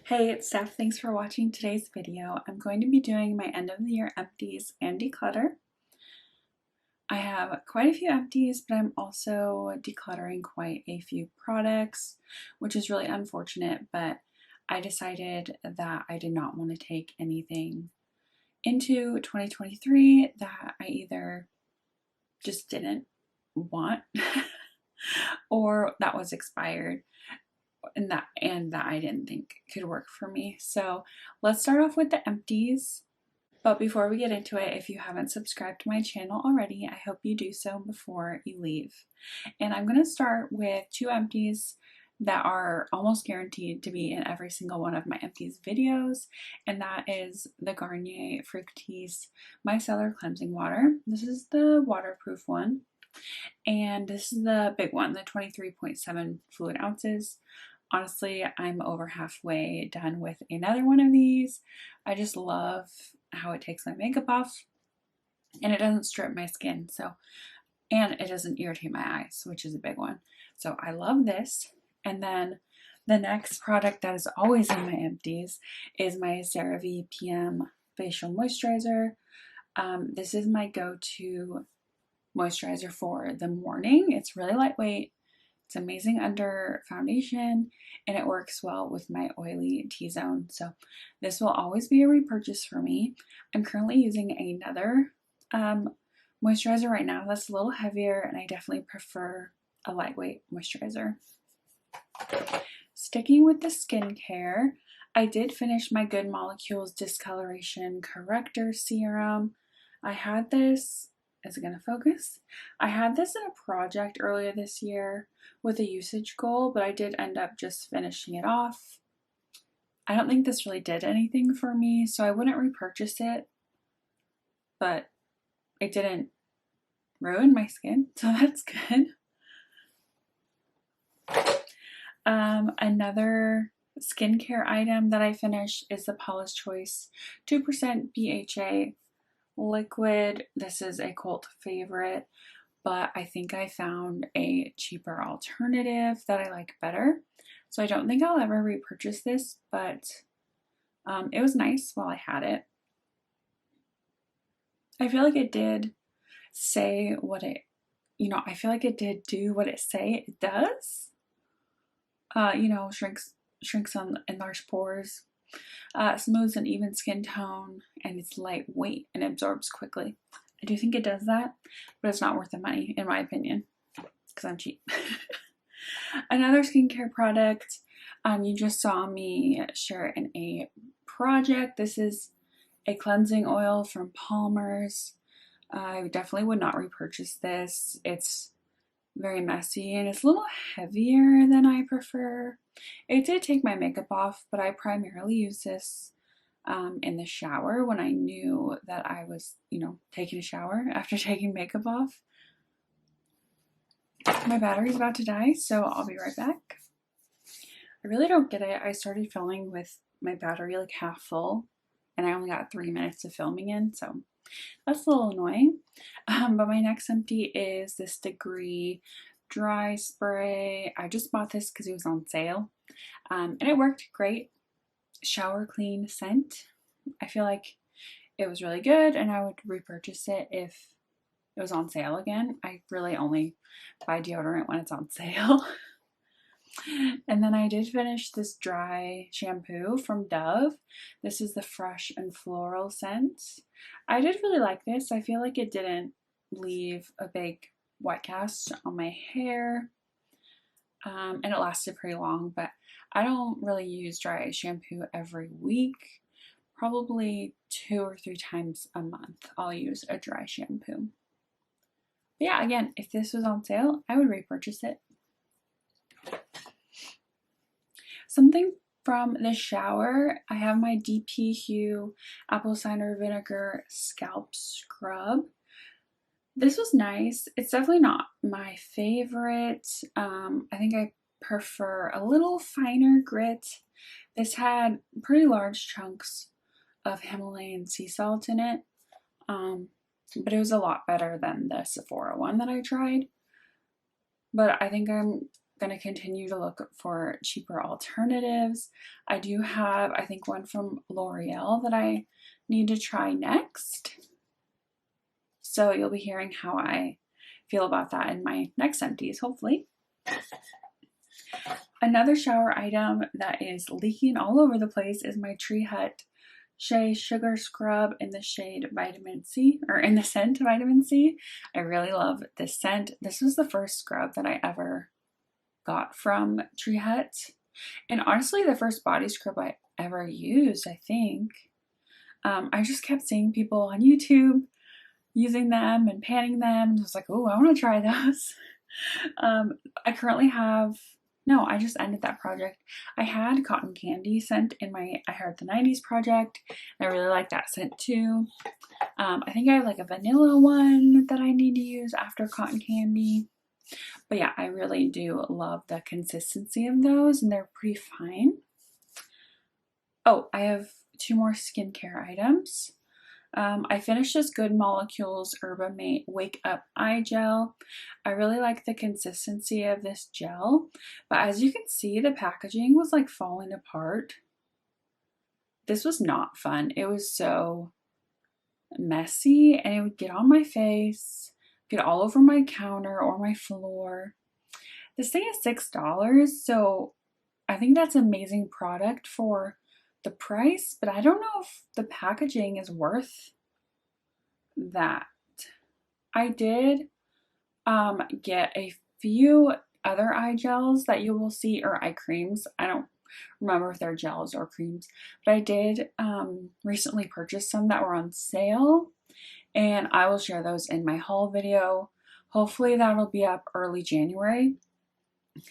Hey, it's Steph. Thanks for watching today's video. I'm going to be doing my end of the year empties and declutter. I have quite a few empties, but I'm also decluttering quite a few products, which is really unfortunate, but I decided that I did not want to take anything into 2023 that I either just didn't want or that was expired and that I didn't think could work for me. So let's start off with the empties. But before we get into it, if you haven't subscribed to my channel already, I hope you do so before you leave. And I'm going to start with two empties that are almost guaranteed to be in every single one of my empties videos, and that is the Garnier Fructis Micellar Cleansing Water. This is the waterproof one, and this is the big one, the 23.7 fluid ounces. Honestly, I'm over halfway done with another one of these. I just love how it takes my makeup off and it doesn't strip my skin. And it doesn't irritate my eyes, which is a big one. So I love this. And then the next product that is always in my empties is my CeraVe PM Facial Moisturizer. This is my go-to moisturizer for the morning. It's really lightweight. It's amazing under foundation and it works well with my oily T-zone. So this will always be a repurchase for me. I'm currently using another moisturizer right now that's a little heavier, and I definitely prefer a lightweight moisturizer. Sticking with the skincare, I did finish my Good Molecules Discoloration Corrector Serum. I had this, is it going to focus? I had this in a project earlier this year with a usage goal, but I did end up just finishing it off. I don't think this really did anything for me, so I wouldn't repurchase it, but it didn't ruin my skin, so that's good. Another skincare item that I finished is the Paula's Choice 2% BHA liquid. This is a cult favorite, but I think I found a cheaper alternative that I like better. So I don't think I'll ever repurchase this, but it was nice while I had it. I feel like it did say what it, I feel like it did do what it say it does. Shrinks on enlarged pores, smooths an even skin tone, and it's lightweight and absorbs quickly. I do think it does that, but it's not worth the money, in my opinion, because I'm cheap. Another skincare product, you just saw me share in a project. This is a cleansing oil from Palmer's. I definitely would not repurchase this. It's very messy and it's a little heavier than I prefer. It did take my makeup off, but I primarily use this in the shower when I knew that I was, taking a shower after taking makeup off. My battery's about to die, so I'll be right back. I really don't get it. I started filming with my battery like half full, and I only got 3 minutes of filming in, so that's a little annoying. But my next empty is this Degree dry spray. I just bought this because it was on sale, and it worked great. Shower clean scent. I feel like it was really good, and I would repurchase it if it was on sale again. I really only buy deodorant when it's on sale. And then I did finish this dry shampoo from Dove. This is the Fresh and Floral scent. I did really like this. I feel like it didn't leave a big white cast on my hair. And it lasted pretty long, but I don't really use dry shampoo every week. Probably 2 or 3 times a month I'll use a dry shampoo. But yeah, again, if this was on sale, I would repurchase it. Something from the shower, I have my DP Hue Apple Cider Vinegar Scalp Scrub. This was nice. It's definitely not my favorite. I think I prefer a little finer grit. This had pretty large chunks of Himalayan sea salt in it, but it was a lot better than the Sephora one that I tried. But I think I'm going to continue to look for cheaper alternatives. I do have, I think, one from L'Oreal that I need to try next. So you'll be hearing how I feel about that in my next empties, hopefully. Another shower item that is leaking all over the place is my Tree Hut Shea Sugar Scrub in the shade Vitamin C, or in the scent Vitamin C. I really love this scent. This was the first scrub that I ever got from Tree Hut. And honestly, the first body scrub I ever used, I think. I just kept seeing people on YouTube using them and panning them, and I was like, oh, I want to try those. I currently have, no, I just ended that project. I had cotton candy scent in my I Heart the 90s project, and I really like that scent too. I think I have like a vanilla one that I need to use after cotton candy. But yeah, I really do love the consistency of those, and they're pretty fine. Oh, I have 2 more skincare items. I finished this Good Molecules Herbamate Wake Up Eye Gel. I really like the consistency of this gel, but as you can see, the packaging was like falling apart. This was not fun. It was so messy, and it would get on my face, get all over my counter or my floor. This thing is $6, so I think that's an amazing product for the price, but I don't know if the packaging is worth that. I did get a few other eye gels that you will see, or eye creams. I don't remember if they're gels or creams, but I did recently purchase some that were on sale, and I will share those in my haul video. Hopefully that'll be up early January.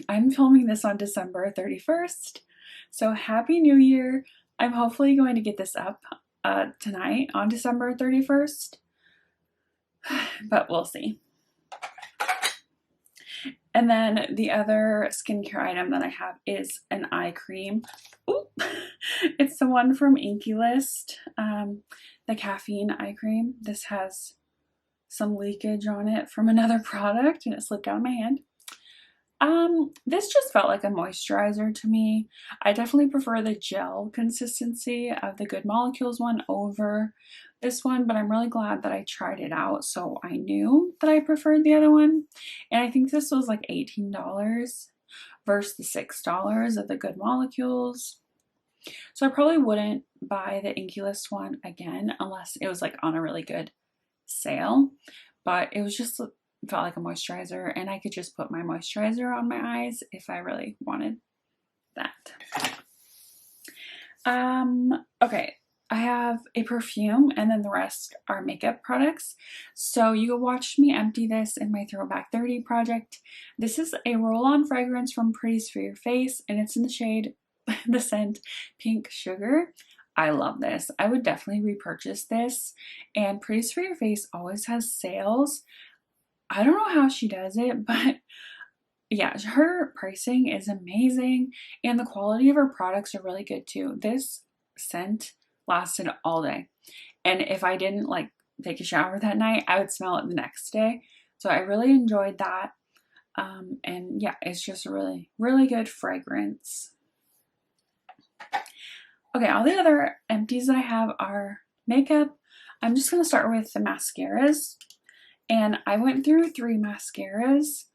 I'm filming this on December 31st, so Happy New Year. I'm hopefully going to get this up tonight on December 31st, but we'll see. And then the other skincare item that I have is an eye cream. Ooh. It's the one from Inky List, the caffeine eye cream. This has some leakage on it from another product, and it slipped out of my hand. This just felt like a moisturizer to me. I definitely prefer the gel consistency of the Good Molecules one over this one, but I'm really glad that I tried it out so I knew that I preferred the other one. And I think this was like $18 versus the $6 of the Good Molecules. So I probably wouldn't buy the Inky List one again unless it was like on a really good sale, but it was just felt like a moisturizer, and I could just put my moisturizer on my eyes if I really wanted that. Okay, I have a perfume, and then the rest are makeup products. So you watched me empty this in my Throwback 30 project. This is a roll-on fragrance from Pretty's for Your Face, and it's in the shade, the scent Pink Sugar. I love this. I would definitely repurchase this, and Pretty's for Your Face always has sales. I don't know how she does it, but yeah, her pricing is amazing, and the quality of her products are really good too. This scent lasted all day, and if I didn't like take a shower that night, I would smell it the next day. So I really enjoyed that, and yeah, it's just a really, really good fragrance. Okay, all the other empties that I have are makeup. I'm just going to start with the mascaras. And I went through 3 mascaras.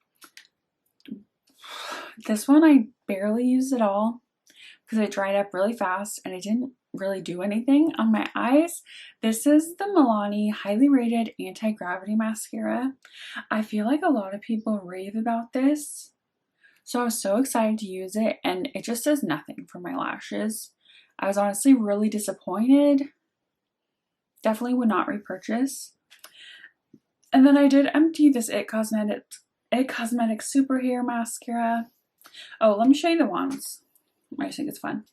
This one I barely used at all because it dried up really fast and it didn't really do anything on my eyes. This is the Milani Highly Rated Anti-Gravity Mascara. I feel like a lot of people rave about this, so I was so excited to use it, and it just does nothing for my lashes. I was honestly really disappointed. Definitely would not repurchase. And then I did empty this It Cosmetics Super Hair Mascara. Oh, let me show you the ones. I just think it's fun.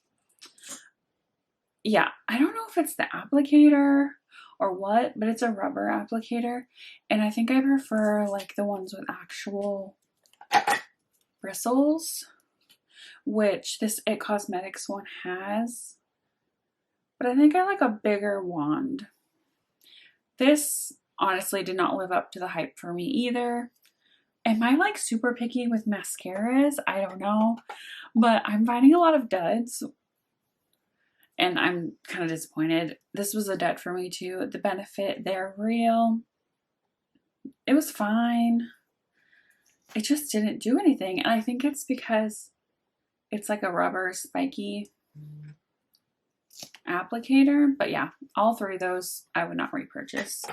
Yeah, I don't know if it's the applicator or what, but it's a rubber applicator. And I think I prefer like the ones with actual bristles, which this It Cosmetics one has. But I think I like a bigger wand. This honestly did not live up to the hype for me either. Am I like super picky with mascaras? I don't know, but I'm finding a lot of duds and I'm kind of disappointed. This was a dud for me too. The Benefit, they're real. It was fine. It just didn't do anything. And I think it's because it's like a rubber spiky applicator. But yeah, all three of those I would not repurchase.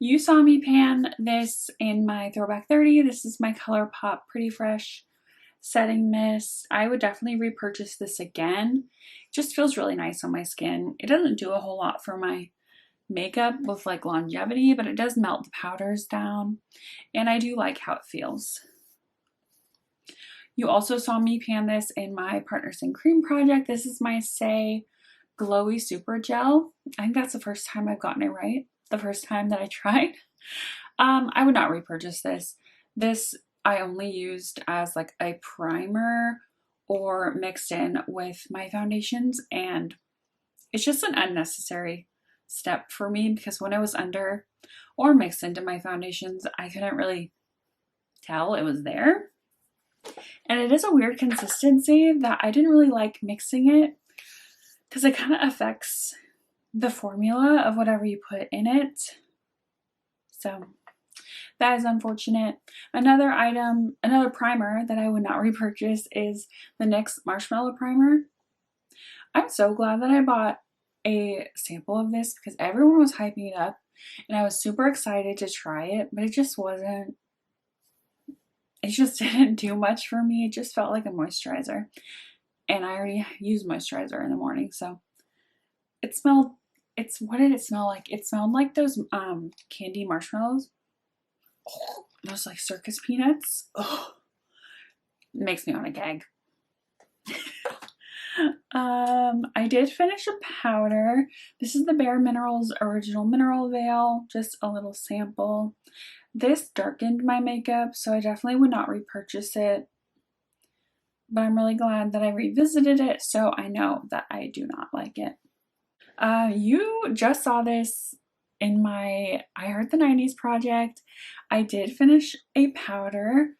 You saw me pan this in my Throwback 30. This is my ColourPop Pretty Fresh Setting Mist. I would definitely repurchase this again. It just feels really nice on my skin. It doesn't do a whole lot for my makeup with like longevity, but it does melt the powders down. And I do like how it feels. You also saw me pan this in my Partners in Cream project. This is my Say Glowy Super Gel. I think that's the first time I've gotten it right. The first time that I tried. I would not repurchase this. This I only used as like a primer or mixed in with my foundations, and it's just an unnecessary step for me because when it was under or mixed into my foundations, I couldn't really tell it was there. And it is a weird consistency that I didn't really like mixing it because it kind of affects the formula of whatever you put in it. So that is unfortunate. Another item, another primer that I would not repurchase is the NYX Marshmallow Primer. I'm so glad that I bought a sample of this because everyone was hyping it up and I was super excited to try it, but it just didn't do much for me. It just felt like a moisturizer. And I already use moisturizer in the morning, so what did it smell like? It smelled like those candy marshmallows. Oh, those like circus peanuts. Oh, it makes me want to gag. I did finish a powder. This is the Bare Minerals Original Mineral Veil, just a little sample. This darkened my makeup, so I definitely would not repurchase it. But I'm really glad that I revisited it, so I know that I do not like it. You just saw this in my I Heart the 90s project. I did finish a powder,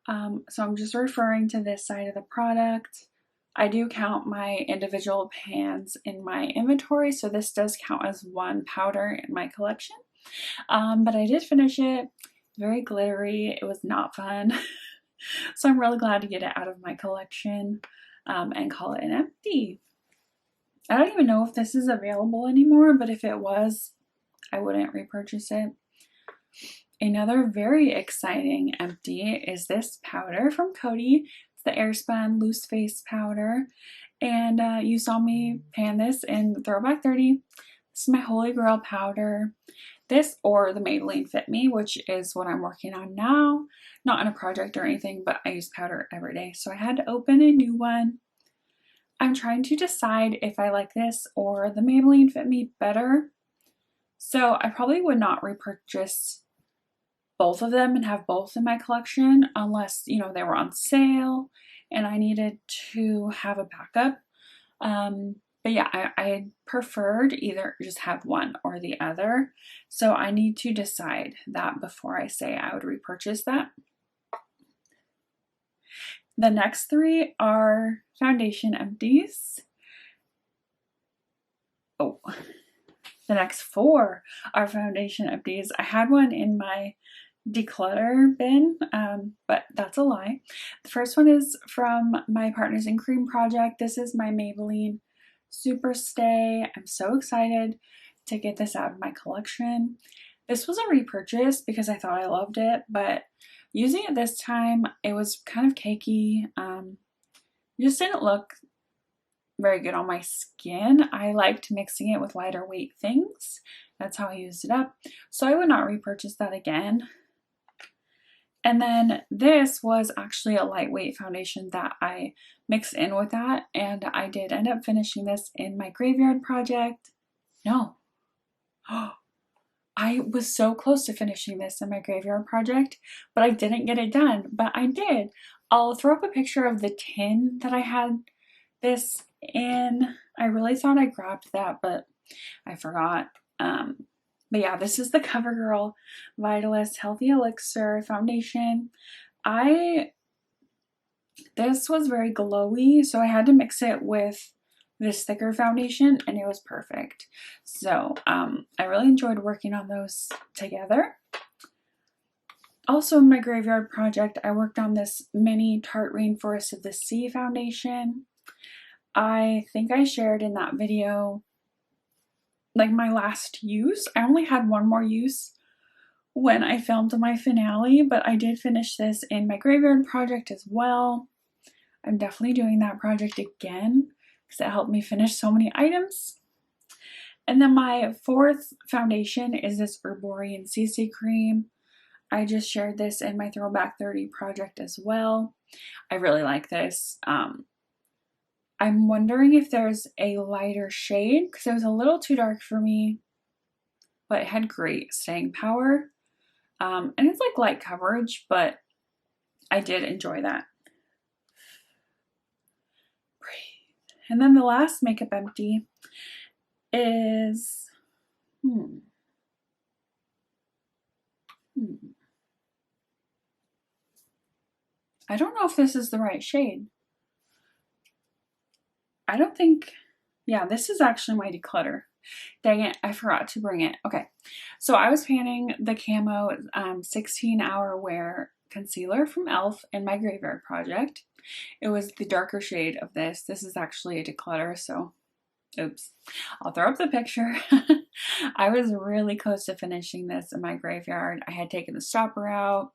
so I'm just referring to this side of the product. I do count my individual pans in my inventory, so this does count as one powder in my collection. But I did finish it. Very glittery. It was not fun. So I'm really glad to get it out of my collection and call it an empty. I don't even know if this is available anymore, but if it was, I wouldn't repurchase it. Another very exciting empty is this powder from Coty. It's the Airspun Loose Face Powder. And you saw me pan this in Throwback 30. This is my Holy Grail powder. This or the Maybelline Fit Me, which is what I'm working on now. Not on a project or anything, but I use powder every day. So I had to open a new one. I'm trying to decide if I like this or the Maybelline Fit Me better. So I probably would not repurchase both of them and have both in my collection unless, you know, they were on sale and I needed to have a backup. But yeah, I preferred either just have one or the other. So I need to decide that before I say I would repurchase that. The next three are foundation empties. Oh, the next four are foundation empties. I had one in my Declutter bin, but that's a lie. The first one is from my Partners in Cream project. This is my Maybelline Super Stay. I'm so excited to get this out of my collection. This was a repurchase because I thought I loved it, but using it this time, it was kind of cakey. It just didn't look very good on my skin. I liked mixing it with lighter weight things. That's how I used it up. So I would not repurchase that again. And then this was actually a lightweight foundation that I mixed in with that. And I did end up finishing this in my Graveyard project. No. I was so close to finishing this in my Graveyard project, but I didn't get it done. But I did. I'll throw up a picture of the tin that I had this in. I really thought I grabbed that, but I forgot. But yeah, this is the CoverGirl Vitalist Healthy Elixir Foundation. This was very glowy, so I had to mix it with this thicker foundation and it was perfect. So I really enjoyed working on those together. Also in my graveyard project, I worked on this mini Tarte Rainforest of the Sea foundation. I think I shared in that video like my last use. I only had one more use when I filmed my finale, but I did finish this in my graveyard project as well. I'm definitely doing that project again because it helped me finish so many items. And then my fourth foundation is this Herborian CC cream. I just shared this in my Throwback 30 project as well. I really like this. I'm wondering if there's a lighter shade because it was a little too dark for me, but it had great staying power. And it's like light coverage, but I did enjoy that. Breathe. And then the last makeup empty is, I don't know if this is the right shade. I don't think, yeah, this is actually my Declutter. Dang it, I forgot to bring it. Okay, so I was panning the Camo 16-hour wear concealer from e.l.f. in my graveyard project. It was the darker shade of this. This is actually a Declutter, so oops. I'll throw up the picture. I was really close to finishing this in my graveyard. I had taken the stopper out.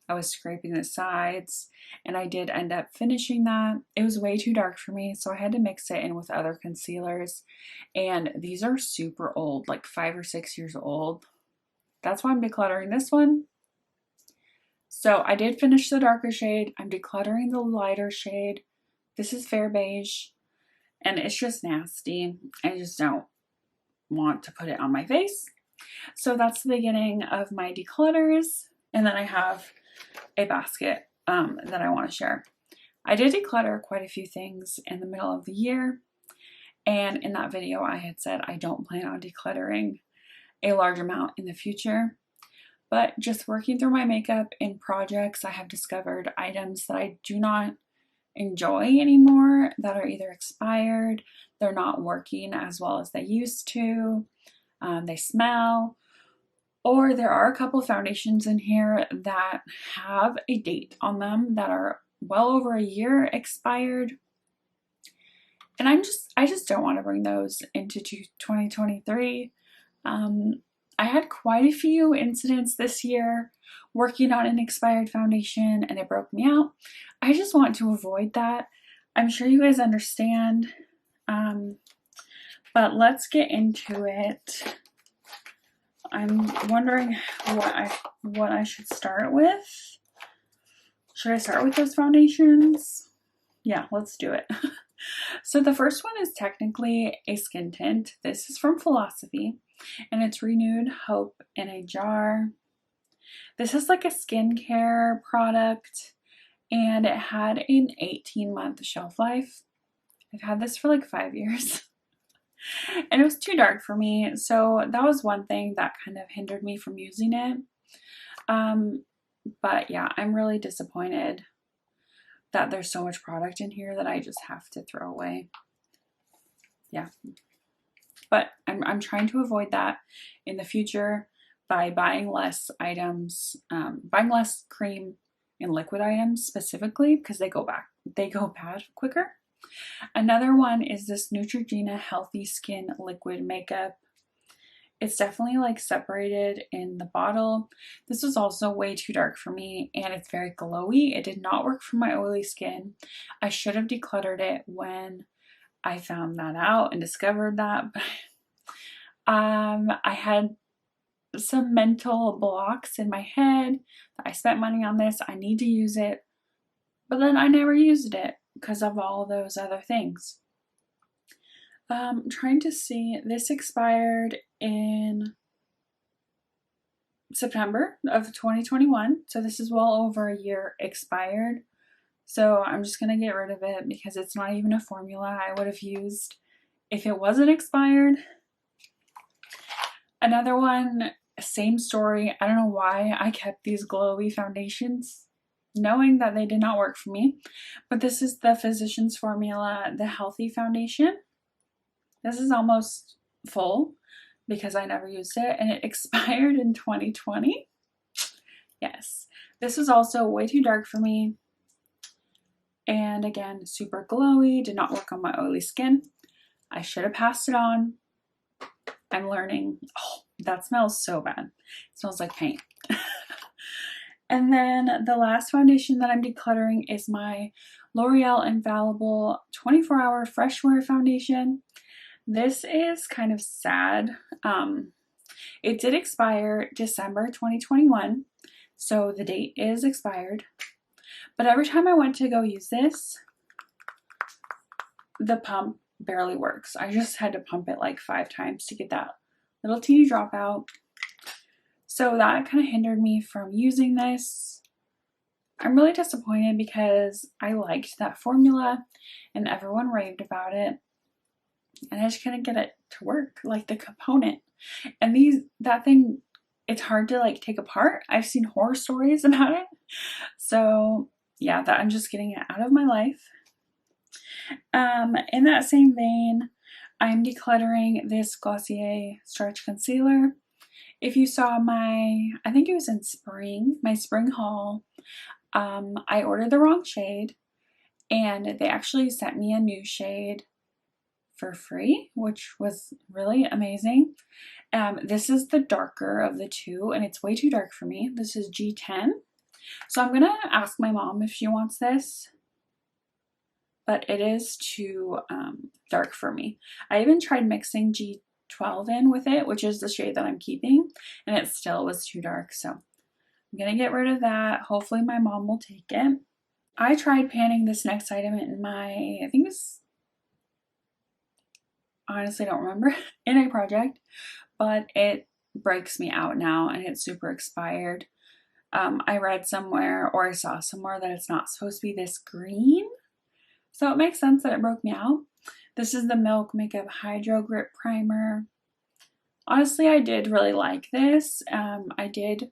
I was scraping the sides, and I did end up finishing that. It was way too dark for me, so I had to mix it in with other concealers. And these are super old, like 5 or 6 years old. That's why I'm decluttering this one. So I did finish the darker shade. I'm decluttering the lighter shade. This is Fair Beige, and it's just nasty. I just don't want to put it on my face. So that's the beginning of my declutters. And then I have a basket that I want to share. I did declutter quite a few things in the middle of the year, and in that video I had said I don't plan on decluttering a large amount in the future, but just working through my makeup in projects, I have discovered items that I do not enjoy anymore, that are either expired, they're not working as well as they used to, they smell, or there are a couple foundations in here that have a date on them that are well over a year expired. And I just don't want to bring those into 2023. I had quite a few incidents this year working on an expired foundation and it broke me out. I just want to avoid that. I'm sure you guys understand. But let's get into it. I'm wondering what I should start with. Should I start with those foundations? Yeah, let's do it. So the first one is technically a skin tint. This is from Philosophy, and it's Renewed Hope in a jar. This is like a skincare product, and it had an 18-month shelf life. I've had this for like 5 years. And it was too dark for me, so that was one thing that kind of hindered me from using it. But yeah, I'm really disappointed that there's so much product in here that I just have to throw away. Yeah, but I'm trying to avoid that in the future by buying less items, buying less cream and liquid items specifically because they go bad quicker. Another one is this Neutrogena Healthy Skin Liquid Makeup. It's definitely like separated in the bottle. This was also way too dark for me, and it's very glowy. It did not work for my oily skin. I should have decluttered it when I found that out and discovered that. But I had some mental blocks in my head that I spent money on this. I need to use it, but then I never used it because of all those other things. I'm trying to see, this expired in September of 2021, so this is well over a year expired. So I'm just gonna get rid of it because it's not even a formula I would have used if it wasn't expired. Another one, same story. I don't know why I kept these glowy foundations, knowing that they did not work for me. But this is the Physicians Formula, the Healthy Foundation. This is almost full because I never used it, and it expired in 2020. Yes, this was also way too dark for me. And again, super glowy, did not work on my oily skin. I should have passed it on. I'm learning. Oh, that smells so bad. It smells like paint. And then the last foundation that I'm decluttering is my L'Oreal Infallible 24-Hour Fresh Wear Foundation. This is kind of sad. It did expire December 2021, so the date is expired. But every time I went to go use this, the pump barely works. I just had to pump it like 5 times to get that little teeny drop out. So that kind of hindered me from using this. I'm really disappointed because I liked that formula and everyone raved about it. And I just couldn't get it to work, like the component. And that thing, it's hard to like take apart. I've seen horror stories about it. So yeah, that I'm just getting it out of my life. In that same vein, I'm decluttering this Glossier Stretch Concealer. If you saw I think it was in spring, my spring haul, I ordered the wrong shade and they actually sent me a new shade for free, which was really amazing. This is the darker of the two and it's way too dark for me. This is G10. So I'm gonna ask my mom if she wants this, but it is too dark for me. I even tried mixing G12 in with it, which is the shade that I'm keeping, and it still was too dark. So I'm gonna get rid of that. Hopefully my mom will take it. I tried panning this next item in my, I think it was, honestly don't remember, in a project, but it breaks me out now and it's super expired. I read somewhere or I saw somewhere that it's not supposed to be this green. So it makes sense that it broke me out. This is the Milk Makeup Hydro Grip Primer. Honestly, I did really like this. I did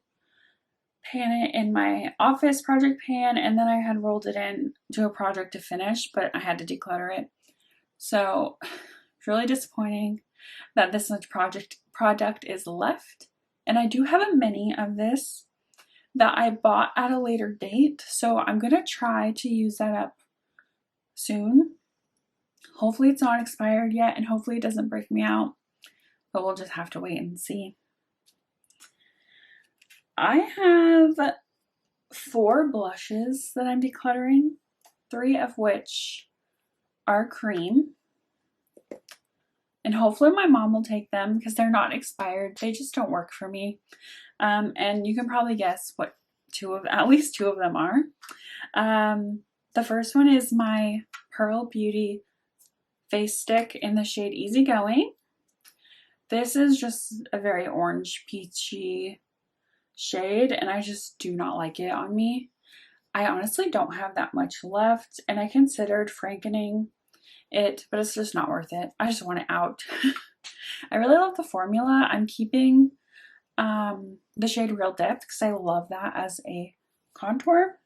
pan it in my office project pan and then I had rolled it in to a project to finish, but I had to declutter it. So it's really disappointing that this much product is left. And I do have a mini of this that I bought at a later date. So I'm going to try to use that up soon. Hopefully it's not expired yet and hopefully it doesn't break me out, but we'll just have to wait and see. I have 4 blushes that I'm decluttering, 3 of which are cream. And hopefully my mom will take them because they're not expired. They just don't work for me. And you can probably guess what at least 2 of them are. The first one is my Pearl Beauty face stick in the shade Easygoing. This is just a very orange peachy shade and I just do not like it on me. I honestly don't have that much left and I considered frankening it, but it's just not worth it. I just want it out. I really love the formula. I'm keeping the shade Real Depth because I love that as a contour.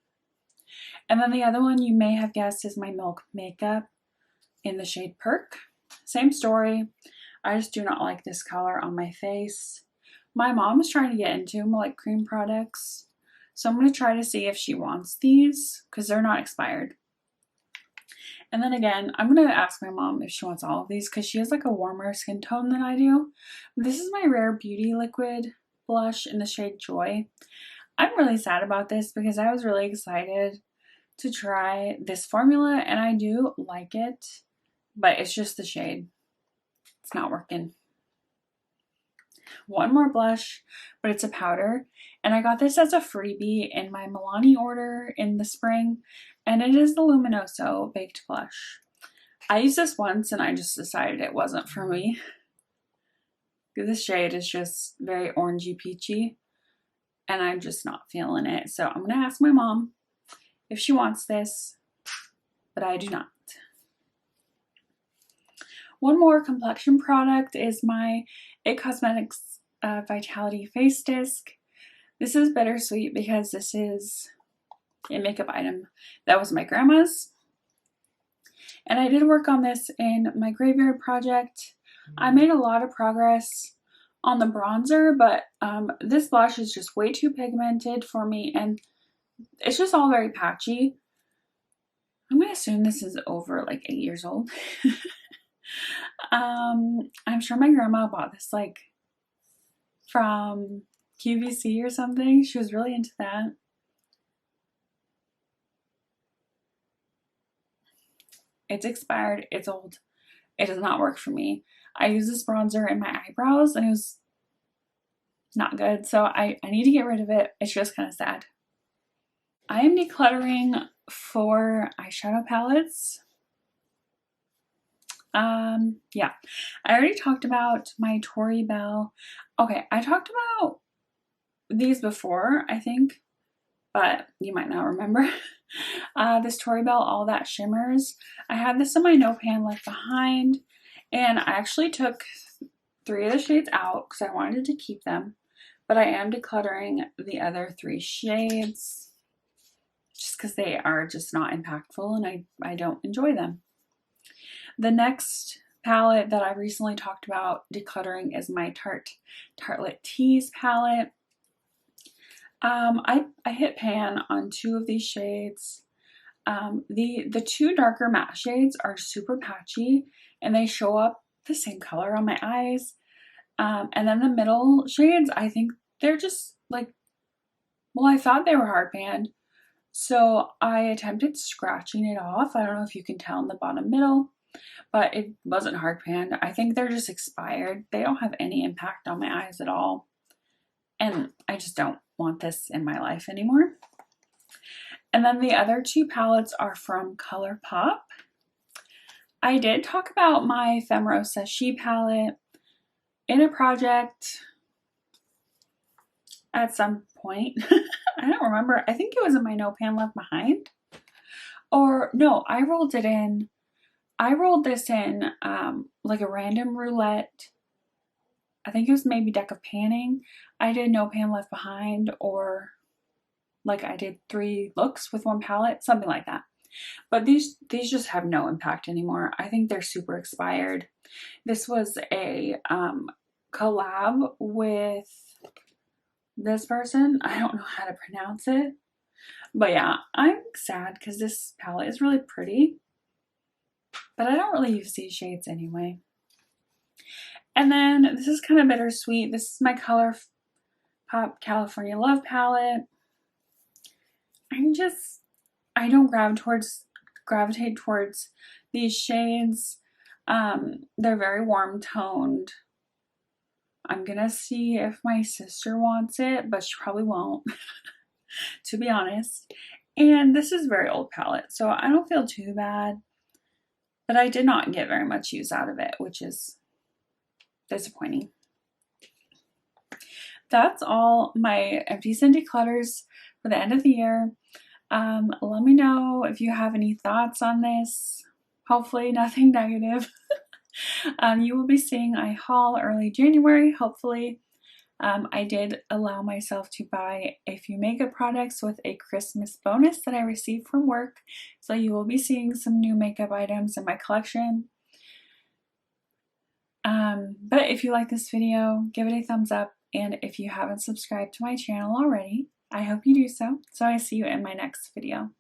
And then the other one you may have guessed is my Milk Makeup in the shade Perk. Same story. I just do not like this color on my face. My mom is trying to get into like cream products, so I'm going to try to see if she wants these because they're not expired. And then again, I'm going to ask my mom if she wants all of these because she has like a warmer skin tone than I do. This is my Rare Beauty Liquid blush in the shade Joy. I'm really sad about this because I was really excited to try this formula and I do like it, but it's just the shade. It's not working. One more blush, but it's a powder, and I got this as a freebie in my Milani order in the spring, and it is the Luminoso Baked Blush. I used this once and I just decided it wasn't for me. This shade is just very orangey peachy and I'm just not feeling it. So I'm gonna ask my mom if she wants this, but I do not. One more complexion product is my IT Cosmetics Vitality Face Disc. This is bittersweet because this is a makeup item that was my grandma's. And I did work on this in my graveyard project. I made a lot of progress on the bronzer, but this blush is just way too pigmented for me, and it's just all very patchy. I'm gonna assume this is over like 8 years old. I'm sure my grandma bought this like from QVC or something. She was really into that. It's expired, it's old, it does not work for me. I use this bronzer in my eyebrows and it was not good, so I need to get rid of it. It's just kind of sad. I am decluttering 4 eyeshadow palettes. Yeah, I already talked about my Tory Bell. Okay, I talked about these before, I think, but you might not remember. This Tory Bell All That Shimmers. I had this in my No Pan Left Behind, and I actually took 3 of the shades out because I wanted to keep them, but I am decluttering the other 3 shades just because they are just not impactful and I don't enjoy them. The next palette that I recently talked about decluttering is my Tartelette Tease palette. I hit pan on 2 of these shades. The 2 darker matte shades are super patchy and they show up the same color on my eyes. And then the middle shades, I think they're just like, well, I thought they were hard panned, so I attempted scratching it off. I don't know if you can tell in the bottom middle, but it wasn't hard panned. I think they're just expired. They don't have any impact on my eyes at all. And I just don't want this in my life anymore. And then the other 2 palettes are from ColourPop. I did talk about my Ephemeral Sashi palette in a project at some point. I don't remember. I think it was in my No Pan Left Behind. Or no, I rolled this in like a random roulette. I think it was maybe Deck of Panning. I did No Pan Left Behind, or like I did 3 looks with 1 palette, something like that. But these just have no impact anymore. I think they're super expired. This was a collab with this person. I don't know how to pronounce it. But yeah, I'm sad because this palette is really pretty. But I don't really use these shades anyway. And then this is kind of bittersweet. This is my ColourPop California Love palette. I don't gravitate towards these shades. They're very warm toned. I'm gonna see if my sister wants it, but she probably won't, to be honest. And this is a very old palette, so I don't feel too bad. But I did not get very much use out of it, which is disappointing. That's all my empties and declutters for the end of the year. Let me know if you have any thoughts on this. Hopefully nothing negative. You will be seeing a haul early January, hopefully. I did allow myself to buy a few makeup products with a Christmas bonus that I received from work, so you will be seeing some new makeup items in my collection. But if you like this video, give it a thumbs up, and if you haven't subscribed to my channel already, I hope you do so. So I see you in my next video.